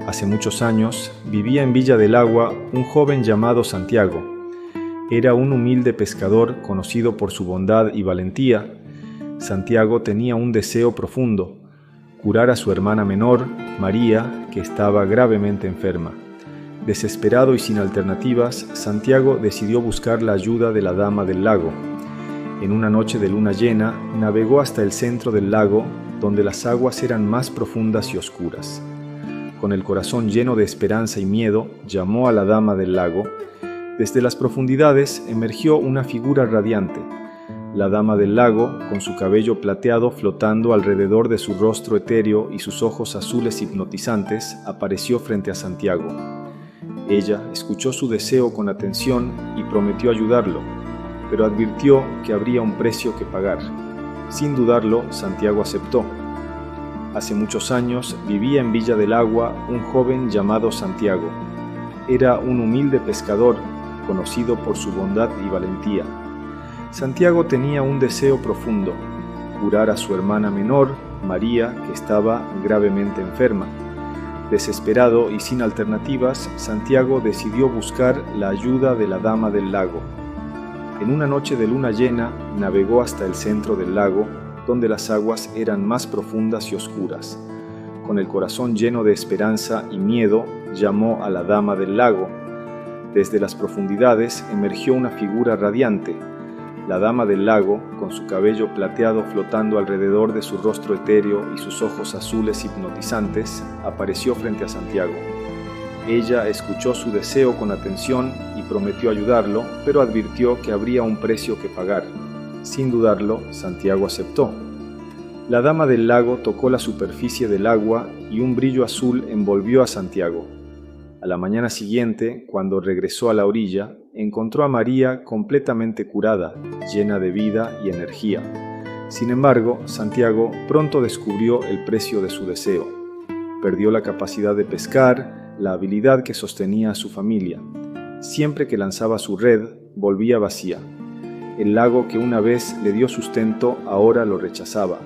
Hace muchos años vivía en Villa del Agua un joven llamado Santiago. Era un humilde pescador conocido por su bondad y valentía. Santiago tenía un deseo profundo: curar a su hermana menor, María, que estaba gravemente enferma. Desesperado y sin alternativas, Santiago decidió buscar la ayuda de la Dama del Lago. En una noche de luna llena, navegó hasta el centro del lago, donde las aguas eran más profundas y oscuras. Con el corazón lleno de esperanza y miedo, llamó a la Dama del Lago. Desde las profundidades emergió una figura radiante. La Dama del Lago, con su cabello plateado flotando alrededor de su rostro etéreo y sus ojos azules hipnotizantes, apareció frente a Santiago. Ella escuchó su deseo con atención y prometió ayudarlo, pero advirtió que habría un precio que pagar. Sin dudarlo, Santiago aceptó. Hace muchos años vivía en Villa del Agua un joven llamado Santiago. Era un humilde pescador, conocido por su bondad y valentía. Santiago tenía un deseo profundo: curar a su hermana menor, María, que estaba gravemente enferma. Desesperado y sin alternativas, Santiago decidió buscar la ayuda de la Dama del Lago. En una noche de luna llena, navegó hasta el centro del lago, donde las aguas eran más profundas y oscuras. Con el corazón lleno de esperanza y miedo, llamó a la Dama del Lago. Desde las profundidades emergió una figura radiante. La Dama del Lago, con su cabello plateado flotando alrededor de su rostro etéreo y sus ojos azules hipnotizantes, apareció frente a Santiago. Ella escuchó su deseo con atención y prometió ayudarlo, pero advirtió que habría un precio que pagar. Sin dudarlo, Santiago aceptó. La Dama del Lago tocó la superficie del agua y un brillo azul envolvió a Santiago. A la mañana siguiente, cuando regresó a la orilla, encontró a María completamente curada, llena de vida y energía. Sin embargo, Santiago pronto descubrió el precio de su deseo. Perdió la capacidad de pescar, la habilidad que sostenía a su familia. Siempre que lanzaba su red, volvía vacía. El lago que una vez le dio sustento ahora lo rechazaba.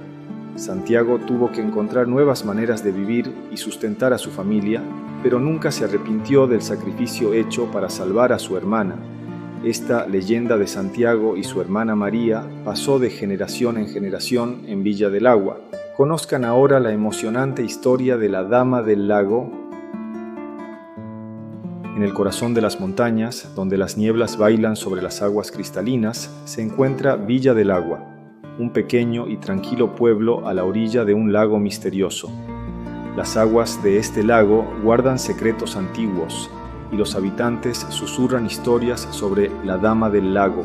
Santiago tuvo que encontrar nuevas maneras de vivir y sustentar a su familia, pero nunca se arrepintió del sacrificio hecho para salvar a su hermana. Esta leyenda de Santiago y su hermana María pasó de generación en generación en Villa del Agua. Conozcan ahora la emocionante historia de la Dama del Lago. En el corazón de las montañas, donde las nieblas bailan sobre las aguas cristalinas, se encuentra Villa del Agua, un pequeño y tranquilo pueblo a la orilla de un lago misterioso. Las aguas de este lago guardan secretos antiguos, y los habitantes susurran historias sobre la Dama del Lago,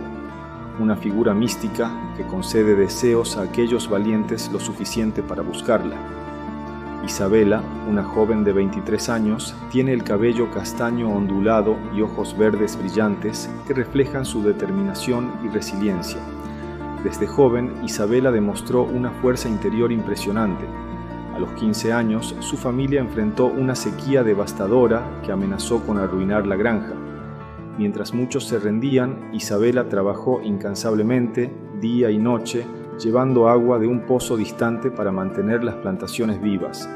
una figura mística que concede deseos a aquellos valientes lo suficiente para buscarla. Isabela, una joven de 23 años, tiene el cabello castaño ondulado y ojos verdes brillantes que reflejan su determinación y resiliencia. Desde joven, Isabela demostró una fuerza interior impresionante. A los 15 años, su familia enfrentó una sequía devastadora que amenazó con arruinar la granja. Mientras muchos se rendían, Isabela trabajó incansablemente, día y noche, llevando agua de un pozo distante para mantener las plantaciones vivas.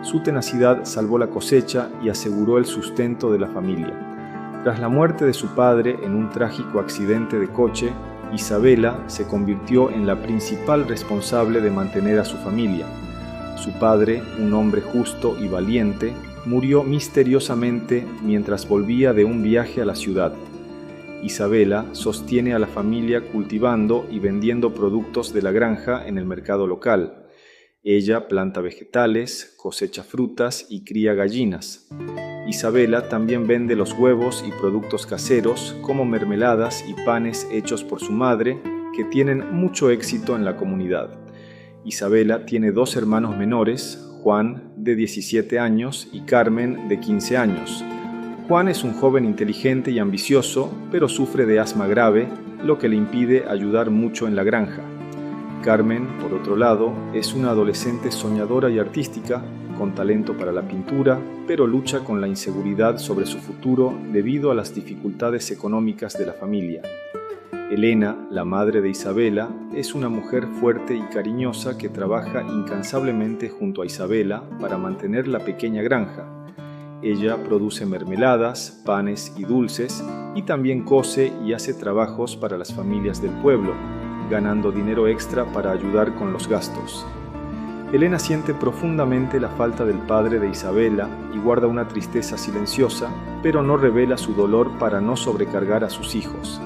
Su tenacidad salvó la cosecha y aseguró el sustento de la familia. Tras la muerte de su padre en un trágico accidente de coche, Isabela se convirtió en la principal responsable de mantener a su familia. Su padre, un hombre justo y valiente, murió misteriosamente mientras volvía de un viaje a la ciudad. Isabela sostiene a la familia cultivando y vendiendo productos de la granja en el mercado local. Ella planta vegetales, cosecha frutas y cría gallinas. Isabela también vende los huevos y productos caseros como mermeladas y panes hechos por su madre, que tienen mucho éxito en la comunidad. Isabela tiene 2 hermanos menores, Juan, de 17 años, y Carmen, de 15 años. Juan es un joven inteligente y ambicioso, pero sufre de asma grave, lo que le impide ayudar mucho en la granja. Carmen, por otro lado, es una adolescente soñadora y artística, con talento para la pintura, pero lucha con la inseguridad sobre su futuro debido a las dificultades económicas de la familia. Elena, la madre de Isabela, es una mujer fuerte y cariñosa que trabaja incansablemente junto a Isabela para mantener la pequeña granja. ella produce mermeladas, panes y dulces, y también cose y hace trabajos para las familias del pueblo, ganando dinero extra para ayudar con los gastos. Elena siente profundamente la falta del padre de Isabela y guarda una tristeza silenciosa, pero no revela su dolor para no sobrecargar a sus hijos.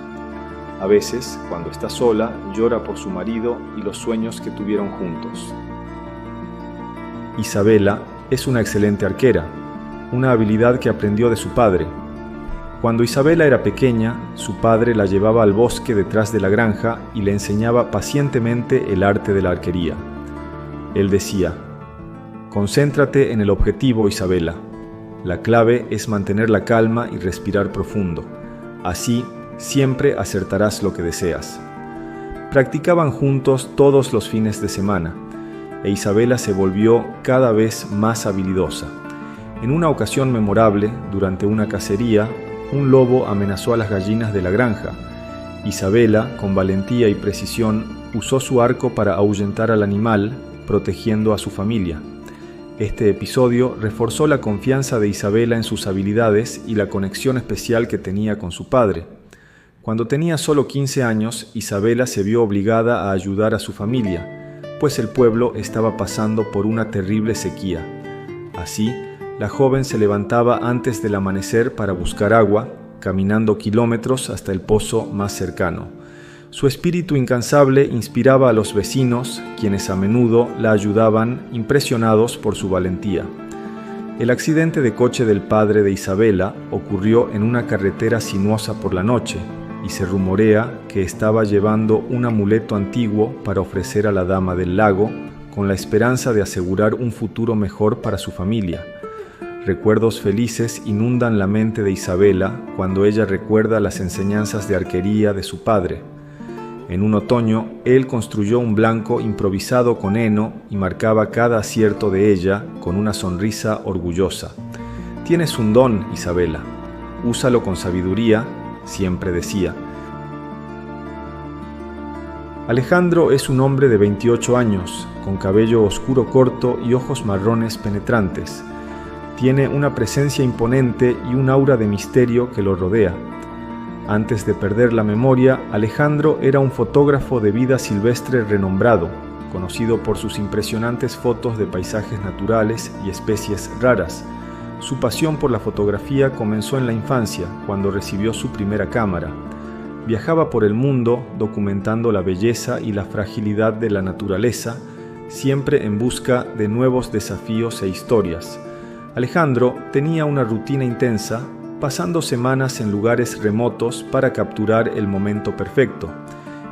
A veces, cuando está sola, llora por su marido y los sueños que tuvieron juntos. Isabela es una excelente arquera, una habilidad que aprendió de su padre. Cuando Isabela era pequeña, su padre la llevaba al bosque detrás de la granja y le enseñaba pacientemente el arte de la arquería. Él decía: «Concéntrate en el objetivo, Isabela. La clave es mantener la calma y respirar profundo. Así, siempre acertarás lo que deseas». Practicaban juntos todos los fines de semana, e Isabela se volvió cada vez más habilidosa. En una ocasión memorable, durante una cacería, un lobo amenazó a las gallinas de la granja. Isabela, con valentía y precisión, usó su arco para ahuyentar al animal, protegiendo a su familia. Este episodio reforzó la confianza de Isabela en sus habilidades y la conexión especial que tenía con su padre. Cuando tenía solo 15 años, Isabela se vio obligada a ayudar a su familia, pues el pueblo estaba pasando por una terrible sequía. Así, la joven se levantaba antes del amanecer para buscar agua, caminando kilómetros hasta el pozo más cercano. Su espíritu incansable inspiraba a los vecinos, quienes a menudo la ayudaban, impresionados por su valentía. El accidente de coche del padre de Isabela ocurrió en una carretera sinuosa por la noche, y se rumorea que estaba llevando un amuleto antiguo para ofrecer a la dama del lago, con la esperanza de asegurar un futuro mejor para su familia. Recuerdos felices inundan la mente de Isabela cuando ella recuerda las enseñanzas de arquería de su padre. En un otoño, él construyó un blanco improvisado con heno y marcaba cada acierto de ella con una sonrisa orgullosa. «Tienes un don, Isabela. Úsalo con sabiduría», siempre decía. Alejandro es un hombre de 28 años, con cabello oscuro corto y ojos marrones penetrantes. Tiene una presencia imponente y un aura de misterio que lo rodea. Antes de perder la memoria, Alejandro era un fotógrafo de vida silvestre renombrado, conocido por sus impresionantes fotos de paisajes naturales y especies raras. Su pasión por la fotografía comenzó en la infancia, cuando recibió su primera cámara. Viajaba por el mundo documentando la belleza y la fragilidad de la naturaleza, siempre en busca de nuevos desafíos e historias. Alejandro tenía una rutina intensa, pasando semanas en lugares remotos para capturar el momento perfecto.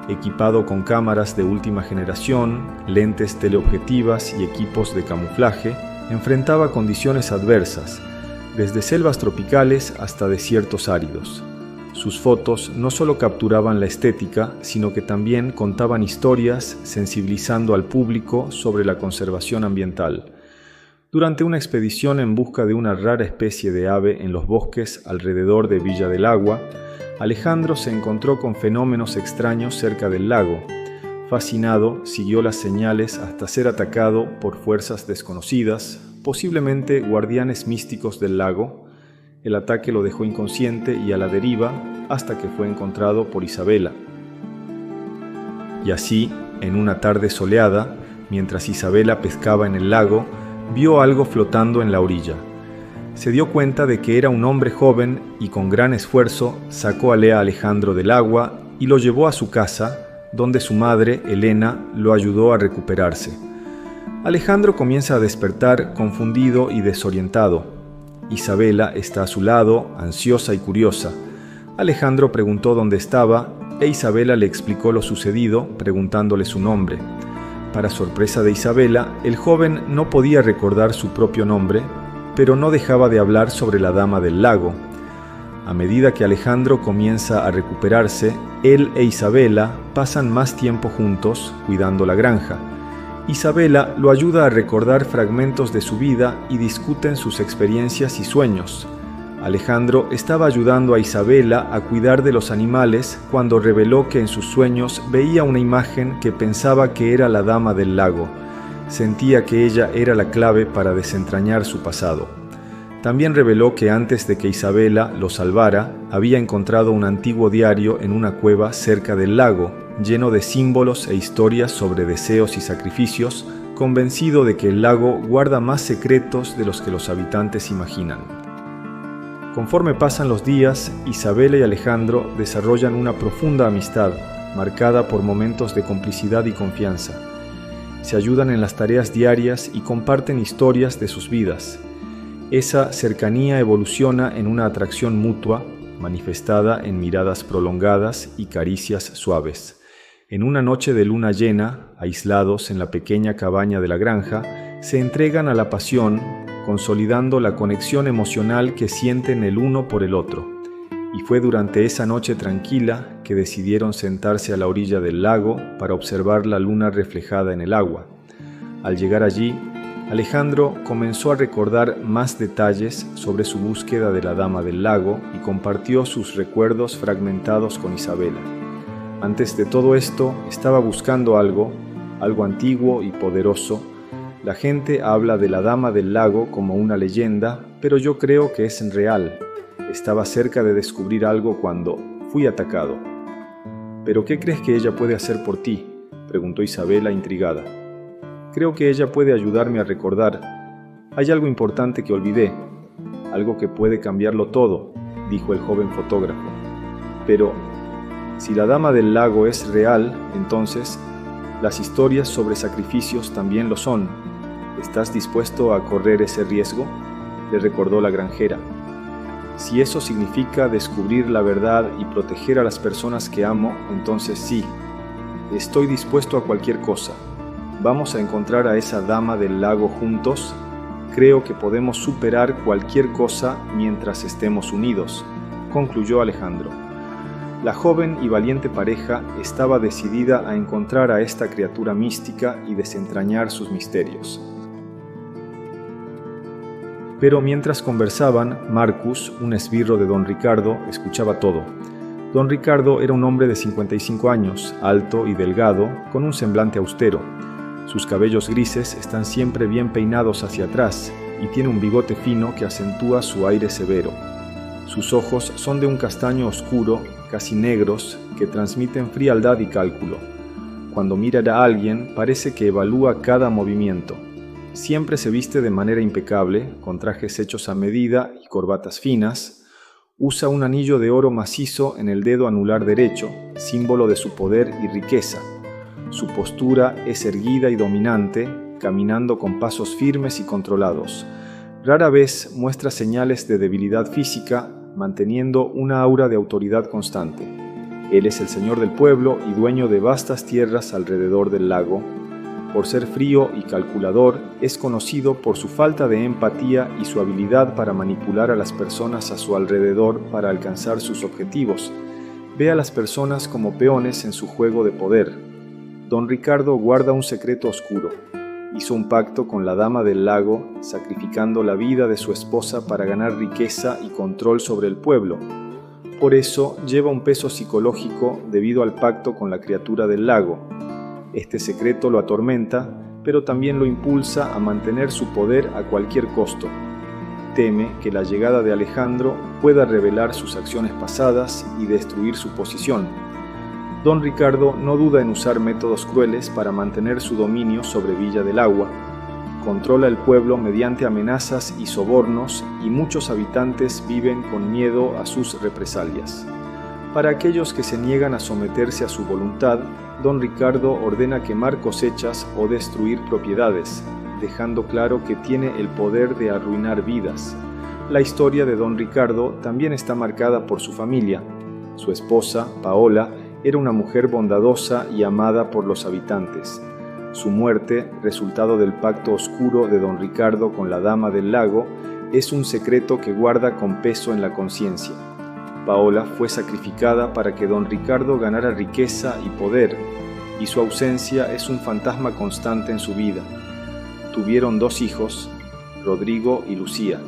Equipado con cámaras de última generación, lentes teleobjetivas y equipos de camuflaje, enfrentaba condiciones adversas, desde selvas tropicales hasta desiertos áridos. Sus fotos no solo capturaban la estética, sino que también contaban historias, sensibilizando al público sobre la conservación ambiental. Durante una expedición en busca de una rara especie de ave en los bosques alrededor de Villa del Agua, Alejandro se encontró con fenómenos extraños cerca del lago. Fascinado, siguió las señales hasta ser atacado por fuerzas desconocidas, posiblemente guardianes místicos del lago. El ataque lo dejó inconsciente y a la deriva hasta que fue encontrado por Isabela. Y así, en una tarde soleada, mientras Isabela pescaba en el lago, vio algo flotando en la orilla. Se dio cuenta de que era un hombre joven y con gran esfuerzo sacó a Alejandro del agua y lo llevó a su casa, donde su madre, Elena, lo ayudó a recuperarse. Alejandro comienza a despertar confundido y desorientado. Isabela está a su lado, ansiosa y curiosa. Alejandro preguntó dónde estaba e Isabela le explicó lo sucedido, preguntándole su nombre. Para sorpresa de Isabela, el joven no podía recordar su propio nombre, pero no dejaba de hablar sobre la dama del lago. A medida que Alejandro comienza a recuperarse, él e Isabela pasan más tiempo juntos, cuidando la granja. Isabela lo ayuda a recordar fragmentos de su vida y discuten sus experiencias y sueños. Alejandro estaba ayudando a Isabela a cuidar de los animales cuando reveló que en sus sueños veía una imagen que pensaba que era la dama del lago. Sentía que ella era la clave para desentrañar su pasado. También reveló que antes de que Isabela lo salvara, había encontrado un antiguo diario en una cueva cerca del lago, lleno de símbolos e historias sobre deseos y sacrificios, convencido de que el lago guarda más secretos de los que los habitantes imaginan. Conforme pasan los días, Isabela y Alejandro desarrollan una profunda amistad, marcada por momentos de complicidad y confianza. Se ayudan en las tareas diarias y comparten historias de sus vidas. Esa cercanía evoluciona en una atracción mutua, manifestada en miradas prolongadas y caricias suaves. En una noche de luna llena, aislados en la pequeña cabaña de la granja, se entregan a la pasión, consolidando la conexión emocional que sienten el uno por el otro. Y fue durante esa noche tranquila que decidieron sentarse a la orilla del lago para observar la luna reflejada en el agua. Al llegar allí, Alejandro comenzó a recordar más detalles sobre su búsqueda de la Dama del Lago y compartió sus recuerdos fragmentados con Isabela. Antes de todo esto, estaba buscando algo antiguo y poderoso. La gente habla de la Dama del Lago como una leyenda, pero yo creo que es real. Estaba cerca de descubrir algo cuando fui atacado. ¿Pero qué crees que ella puede hacer por ti?, preguntó Isabela intrigada. Creo que ella puede ayudarme a recordar. Hay algo importante que olvidé, algo que puede cambiarlo todo, dijo el joven fotógrafo. Pero, si la Dama del Lago es real, entonces, las historias sobre sacrificios también lo son. ¿Estás dispuesto a correr ese riesgo?, le recordó la granjera. Si eso significa descubrir la verdad y proteger a las personas que amo, entonces sí, estoy dispuesto a cualquier cosa. ¿Vamos a encontrar a esa Dama del Lago juntos? Creo que podemos superar cualquier cosa mientras estemos unidos, concluyó Alejandro. La joven y valiente pareja estaba decidida a encontrar a esta criatura mística y desentrañar sus misterios. Pero mientras conversaban, Marcus, un esbirro de don Ricardo, escuchaba todo. Don Ricardo era un hombre de 55 años, alto y delgado, con un semblante austero. Sus cabellos grises están siempre bien peinados hacia atrás y tiene un bigote fino que acentúa su aire severo. Sus ojos son de un castaño oscuro, casi negros, que transmiten frialdad y cálculo. Cuando mira a alguien, parece que evalúa cada movimiento. Siempre se viste de manera impecable, con trajes hechos a medida y corbatas finas. Usa un anillo de oro macizo en el dedo anular derecho, símbolo de su poder y riqueza. Su postura es erguida y dominante, caminando con pasos firmes y controlados. Rara vez muestra señales de debilidad física, manteniendo una aura de autoridad constante. Él es el señor del pueblo y dueño de vastas tierras alrededor del lago. Por ser frío y calculador, es conocido por su falta de empatía y su habilidad para manipular a las personas a su alrededor para alcanzar sus objetivos. Ve a las personas como peones en su juego de poder. Don Ricardo guarda un secreto oscuro. Hizo un pacto con la Dama del Lago, sacrificando la vida de su esposa para ganar riqueza y control sobre el pueblo. Por eso lleva un peso psicológico debido al pacto con la criatura del lago. Este secreto lo atormenta, pero también lo impulsa a mantener su poder a cualquier costo. Teme que la llegada de Alejandro pueda revelar sus acciones pasadas y destruir su posición. Don Ricardo no duda en usar métodos crueles para mantener su dominio sobre Villa del Agua. Controla el pueblo mediante amenazas y sobornos y muchos habitantes viven con miedo a sus represalias. Para aquellos que se niegan a someterse a su voluntad, Don Ricardo ordena quemar cosechas o destruir propiedades, dejando claro que tiene el poder de arruinar vidas. La historia de Don Ricardo también está marcada por su familia. Su esposa, Paola, era una mujer bondadosa y amada por los habitantes. Su muerte, resultado del pacto oscuro de don Ricardo con la Dama del Lago, es un secreto que guarda con peso en la conciencia. Paola fue sacrificada para que don Ricardo ganara riqueza y poder, y su ausencia es un fantasma constante en su vida. Tuvieron 2 hijos, Rodrigo y Lucía.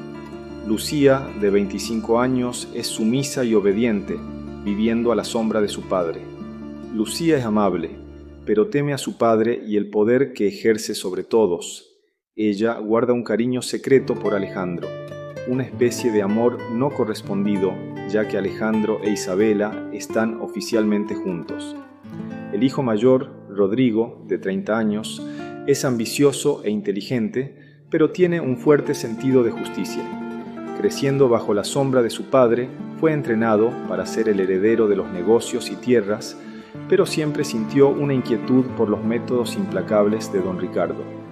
Lucía, de 25 años, es sumisa y obediente, viviendo a la sombra de su padre. Lucía es amable, pero teme a su padre y el poder que ejerce sobre todos. Ella guarda un cariño secreto por Alejandro. una especie de amor no correspondido, ya que Alejandro e Isabela están oficialmente juntos. El hijo mayor, Rodrigo, de 30 años, es ambicioso e inteligente, pero tiene un fuerte sentido de justicia. Creciendo bajo la sombra de su padre, fue entrenado para ser el heredero de los negocios y tierras, pero siempre sintió una inquietud por los métodos implacables de don Ricardo.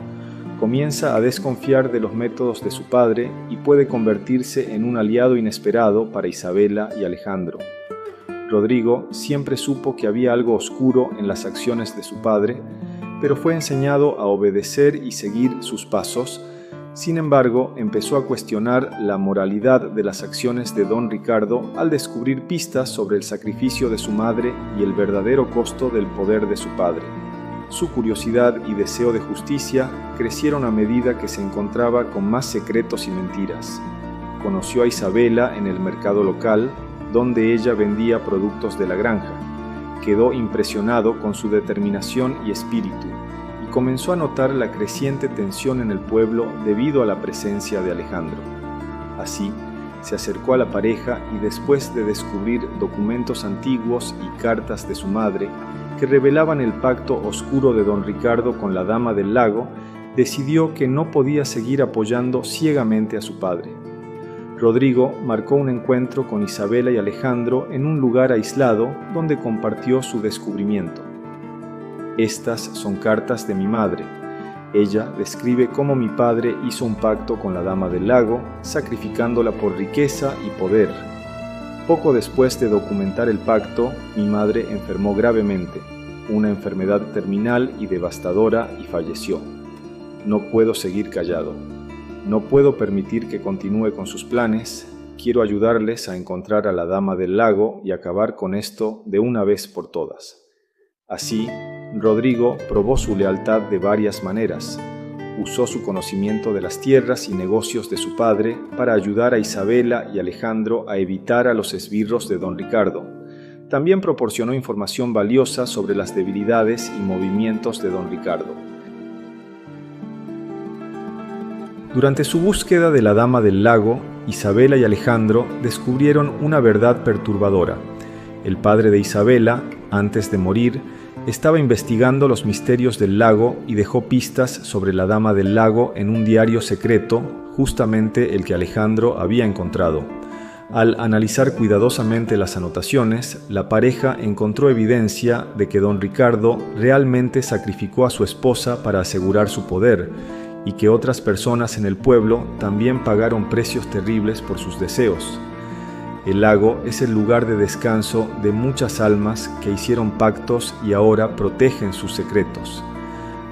Comienza a desconfiar de los métodos de su padre y puede convertirse en un aliado inesperado para Isabela y Alejandro. Rodrigo siempre supo que había algo oscuro en las acciones de su padre, pero fue enseñado a obedecer y seguir sus pasos. Sin embargo, empezó a cuestionar la moralidad de las acciones de don Ricardo al descubrir pistas sobre el sacrificio de su madre y el verdadero costo del poder de su padre. Su curiosidad y deseo de justicia crecieron a medida que se encontraba con más secretos y mentiras. Conoció a Isabela en el mercado local, donde ella vendía productos de la granja. Quedó impresionado con su determinación y espíritu, y comenzó a notar la creciente tensión en el pueblo debido a la presencia de Alejandro. Así, se acercó a la pareja y después de descubrir documentos antiguos y cartas de su madre que revelaban el pacto oscuro de don Ricardo con la Dama del Lago, decidió que no podía seguir apoyando ciegamente a su padre. Rodrigo marcó un encuentro con Isabela y Alejandro en un lugar aislado donde compartió su descubrimiento. Estas son cartas de mi madre. Ella describe cómo mi padre hizo un pacto con la Dama del Lago, sacrificándola por riqueza y poder. Poco después de documentar el pacto, mi madre enfermó gravemente, una enfermedad terminal y devastadora, y falleció. No puedo seguir callado. No puedo permitir que continúe con sus planes. Quiero ayudarles a encontrar a la Dama del Lago y acabar con esto de una vez por todas. Así, Rodrigo probó su lealtad de varias maneras. Usó su conocimiento de las tierras y negocios de su padre para ayudar a Isabela y Alejandro a evitar a los esbirros de don Ricardo. También proporcionó información valiosa sobre las debilidades y movimientos de don Ricardo. Durante su búsqueda de la Dama del Lago, Isabela y Alejandro descubrieron una verdad perturbadora. El padre de Isabela, antes de morir, estaba investigando los misterios del lago y dejó pistas sobre la Dama del Lago en un diario secreto, justamente el que Alejandro había encontrado. Al analizar cuidadosamente las anotaciones, la pareja encontró evidencia de que don Ricardo realmente sacrificó a su esposa para asegurar su poder, y que otras personas en el pueblo también pagaron precios terribles por sus deseos. El lago es el lugar de descanso de muchas almas que hicieron pactos y ahora protegen sus secretos.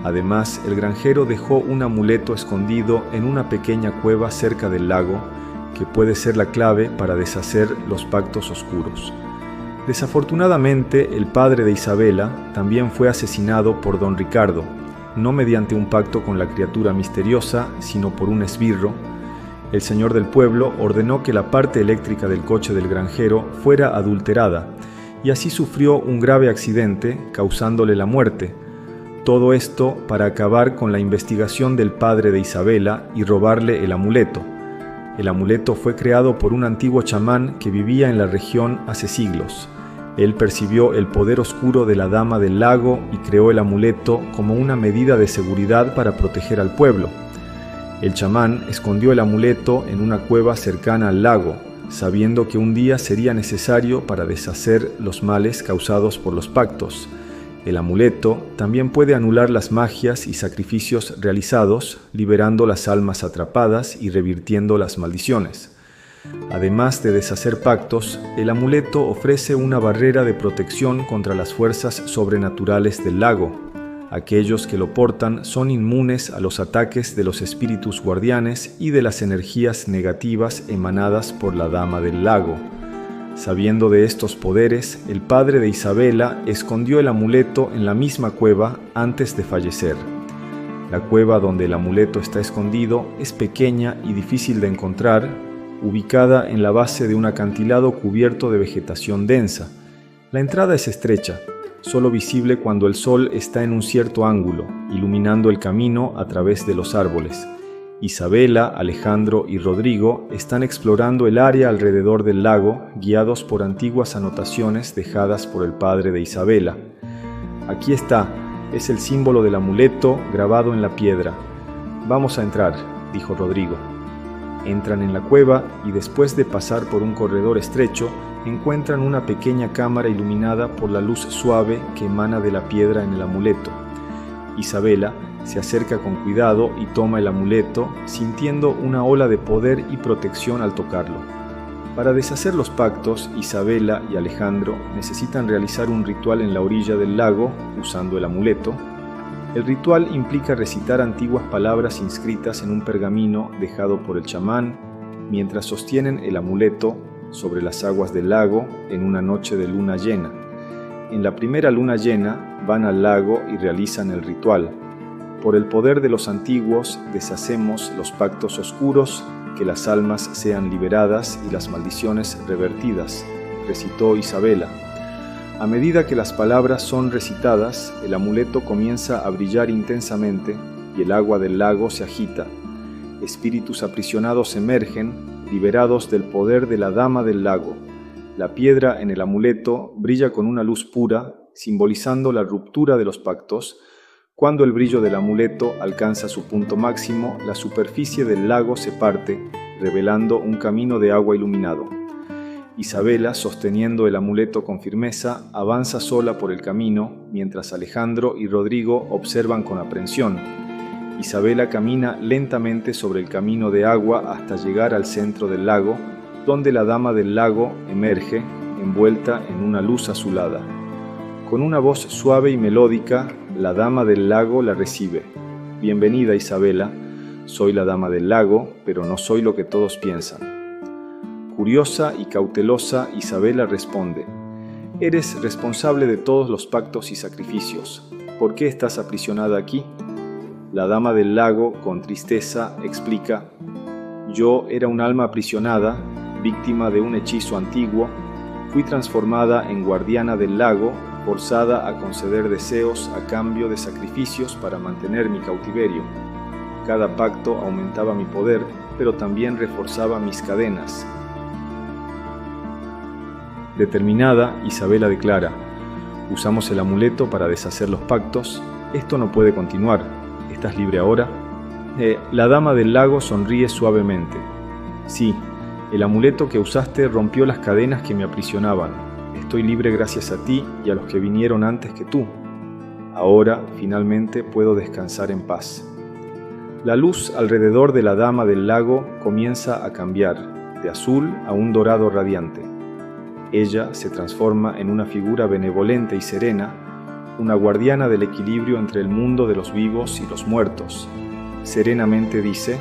Además, el granjero dejó un amuleto escondido en una pequeña cueva cerca del lago, que puede ser la clave para deshacer los pactos oscuros. Desafortunadamente, el padre de Isabela también fue asesinado por don Ricardo, no mediante un pacto con la criatura misteriosa, sino por un esbirro. El señor del pueblo ordenó que la parte eléctrica del coche del granjero fuera adulterada, y así sufrió un grave accidente, causándole la muerte. Todo esto para acabar con la investigación del padre de Isabela y robarle el amuleto. El amuleto fue creado por un antiguo chamán que vivía en la región hace siglos. Él percibió el poder oscuro de la Dama del Lago y creó el amuleto como una medida de seguridad para proteger al pueblo. El chamán escondió el amuleto en una cueva cercana al lago, sabiendo que un día sería necesario para deshacer los males causados por los pactos. El amuleto también puede anular las magias y sacrificios realizados, liberando las almas atrapadas y revirtiendo las maldiciones. Además de deshacer pactos, el amuleto ofrece una barrera de protección contra las fuerzas sobrenaturales del lago. Aquellos que lo portan son inmunes a los ataques de los espíritus guardianes y de las energías negativas emanadas por la Dama del Lago. Sabiendo de estos poderes, el padre de Isabela escondió el amuleto en la misma cueva antes de fallecer. La cueva donde el amuleto está escondido es pequeña y difícil de encontrar, ubicada en la base de un acantilado cubierto de vegetación densa. La entrada es estrecha, solo visible cuando el sol está en un cierto ángulo, iluminando el camino a través de los árboles. Isabela, Alejandro y Rodrigo están explorando el área alrededor del lago, guiados por antiguas anotaciones dejadas por el padre de Isabela. Aquí está, es el símbolo del amuleto grabado en la piedra. Vamos a entrar, dijo Rodrigo. Entran en la cueva y después de pasar por un corredor estrecho, encuentran una pequeña cámara iluminada por la luz suave que emana de la piedra en el amuleto. Isabela se acerca con cuidado y toma el amuleto, sintiendo una ola de poder y protección al tocarlo. Para deshacer los pactos, Isabela y Alejandro necesitan realizar un ritual en la orilla del lago usando el amuleto. El ritual implica recitar antiguas palabras inscritas en un pergamino dejado por el chamán mientras sostienen el amuleto sobre las aguas del lago en una noche de luna llena. En la primera luna llena van al lago y realizan el ritual. Por el poder de los antiguos deshacemos los pactos oscuros, que las almas sean liberadas y las maldiciones revertidas, recitó Isabela. A medida que las palabras son recitadas, el amuleto comienza a brillar intensamente y el agua del lago se agita. Espíritus aprisionados emergen, liberados del poder de la Dama del Lago. La piedra en el amuleto brilla con una luz pura, simbolizando la ruptura de los pactos. Cuando el brillo del amuleto alcanza su punto máximo, la superficie del lago se parte, revelando un camino de agua iluminado. Isabela, sosteniendo el amuleto con firmeza, avanza sola por el camino, mientras Alejandro y Rodrigo observan con aprensión. Isabela camina lentamente sobre el camino de agua hasta llegar al centro del lago, donde la Dama del Lago emerge, envuelta en una luz azulada. Con una voz suave y melódica, la Dama del Lago la recibe. «Bienvenida, Isabela. Soy la Dama del Lago, pero no soy lo que todos piensan». Curiosa y cautelosa, Isabela responde: «Eres responsable de todos los pactos y sacrificios. ¿Por qué estás aprisionada aquí?». La Dama del Lago, con tristeza, explica: «Yo era un alma aprisionada, víctima de un hechizo antiguo. Fui transformada en guardiana del lago, forzada a conceder deseos a cambio de sacrificios para mantener mi cautiverio. Cada pacto aumentaba mi poder, pero también reforzaba mis cadenas». Determinada, Isabela declara: «Usamos el amuleto para deshacer los pactos. Esto no puede continuar. ¿Estás libre ahora?». La Dama del Lago sonríe suavemente. «Sí, el amuleto que usaste rompió las cadenas que me aprisionaban. Estoy libre gracias a ti y a los que vinieron antes que tú. Ahora, finalmente, puedo descansar en paz». La luz alrededor de la Dama del Lago comienza a cambiar, de azul a un dorado radiante. Ella se transforma en una figura benevolente y serena, una guardiana del equilibrio entre el mundo de los vivos y los muertos. Serenamente dice: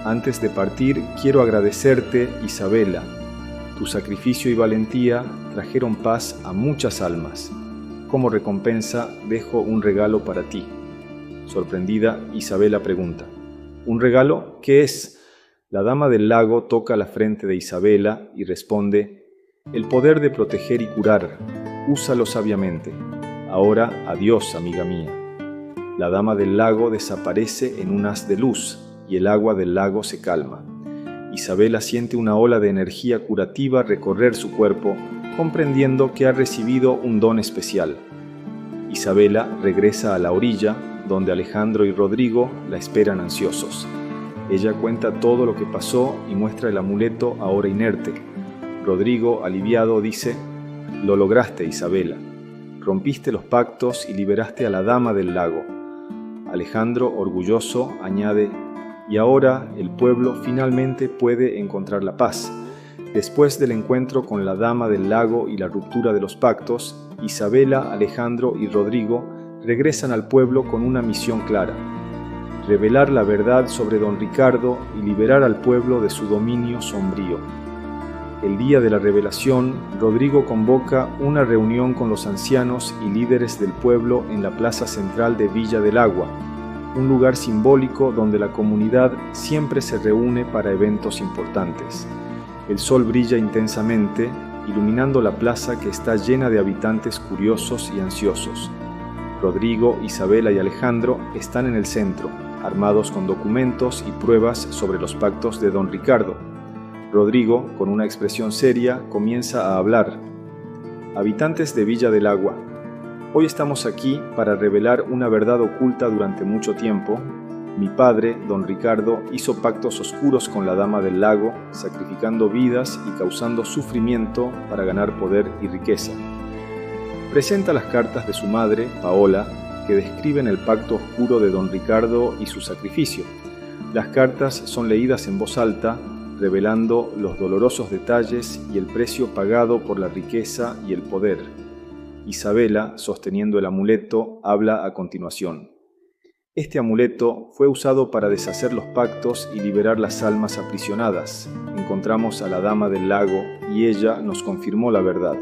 «Antes de partir, quiero agradecerte, Isabela. Tu sacrificio y valentía trajeron paz a muchas almas. Como recompensa, dejo un regalo para ti». Sorprendida, Isabela pregunta: «¿Un regalo? ¿Qué es?». La Dama del Lago toca la frente de Isabela y responde: «El poder de proteger y curar. Úsalo sabiamente. Ahora, adiós, amiga mía». La Dama del Lago desaparece en un haz de luz y el agua del lago se calma. Isabela siente una ola de energía curativa recorrer su cuerpo, comprendiendo que ha recibido un don especial. Isabela regresa a la orilla, donde Alejandro y Rodrigo la esperan ansiosos. Ella cuenta todo lo que pasó y muestra el amuleto ahora inerte. Rodrigo, aliviado, dice: «Lo lograste, Isabela. Rompiste los pactos y liberaste a la Dama del Lago». Alejandro, orgulloso, añade: «Y ahora el pueblo finalmente puede encontrar la paz». Después del encuentro con la Dama del Lago y la ruptura de los pactos, Isabela, Alejandro y Rodrigo regresan al pueblo con una misión clara: revelar la verdad sobre don Ricardo y liberar al pueblo de su dominio sombrío. El día de la revelación, Rodrigo convoca una reunión con los ancianos y líderes del pueblo en la plaza central de Villa del Agua, un lugar simbólico donde la comunidad siempre se reúne para eventos importantes. El sol brilla intensamente, iluminando la plaza que está llena de habitantes curiosos y ansiosos. Rodrigo, Isabela y Alejandro están en el centro, armados con documentos y pruebas sobre los pactos de don Ricardo. Rodrigo, con una expresión seria, comienza a hablar. Habitantes de Villa del Agua, hoy estamos aquí para revelar una verdad oculta durante mucho tiempo. Mi padre, don Ricardo, hizo pactos oscuros con la Dama del Lago, sacrificando vidas y causando sufrimiento para ganar poder y riqueza. Presenta las cartas de su madre, Paola, que describen el pacto oscuro de don Ricardo y su sacrificio. Las cartas son leídas en voz alta, revelando los dolorosos detalles y el precio pagado por la riqueza y el poder. Isabela, sosteniendo el amuleto, habla a continuación. Este amuleto fue usado para deshacer los pactos y liberar las almas aprisionadas. Encontramos a la Dama del Lago y ella nos confirmó la verdad.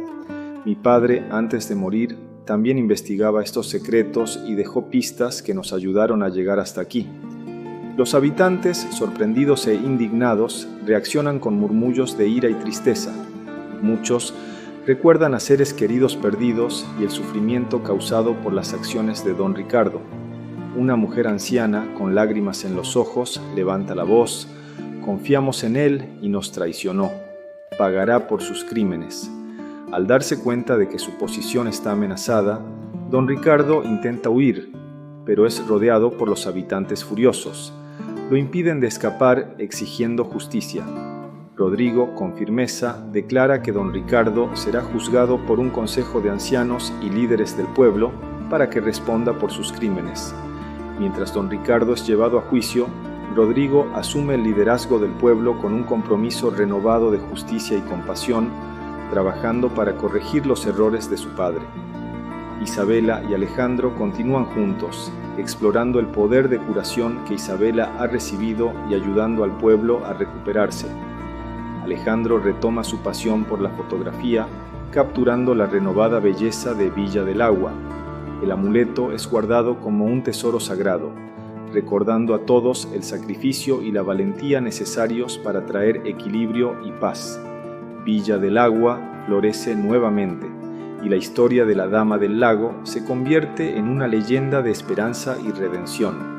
Mi padre, antes de morir, también investigaba estos secretos y dejó pistas que nos ayudaron a llegar hasta aquí. Los habitantes, sorprendidos e indignados, reaccionan con murmullos de ira y tristeza. Muchos recuerdan a seres queridos perdidos y el sufrimiento causado por las acciones de don Ricardo. Una mujer anciana, con lágrimas en los ojos, levanta la voz. Confiamos en él y nos traicionó. Pagará por sus crímenes. Al darse cuenta de que su posición está amenazada, don Ricardo intenta huir, pero es rodeado por los habitantes furiosos. Lo impiden de escapar exigiendo justicia. Rodrigo, con firmeza, declara que don Ricardo será juzgado por un consejo de ancianos y líderes del pueblo para que responda por sus crímenes. Mientras don Ricardo es llevado a juicio, Rodrigo asume el liderazgo del pueblo con un compromiso renovado de justicia y compasión, trabajando para corregir los errores de su padre. Isabela y Alejandro continúan juntos, explorando el poder de curación que Isabela ha recibido y ayudando al pueblo a recuperarse. Alejandro retoma su pasión por la fotografía, capturando la renovada belleza de Villa del Agua. El amuleto es guardado como un tesoro sagrado, recordando a todos el sacrificio y la valentía necesarios para traer equilibrio y paz. Villa del Agua florece nuevamente y la historia de la Dama del Lago se convierte en una leyenda de esperanza y redención.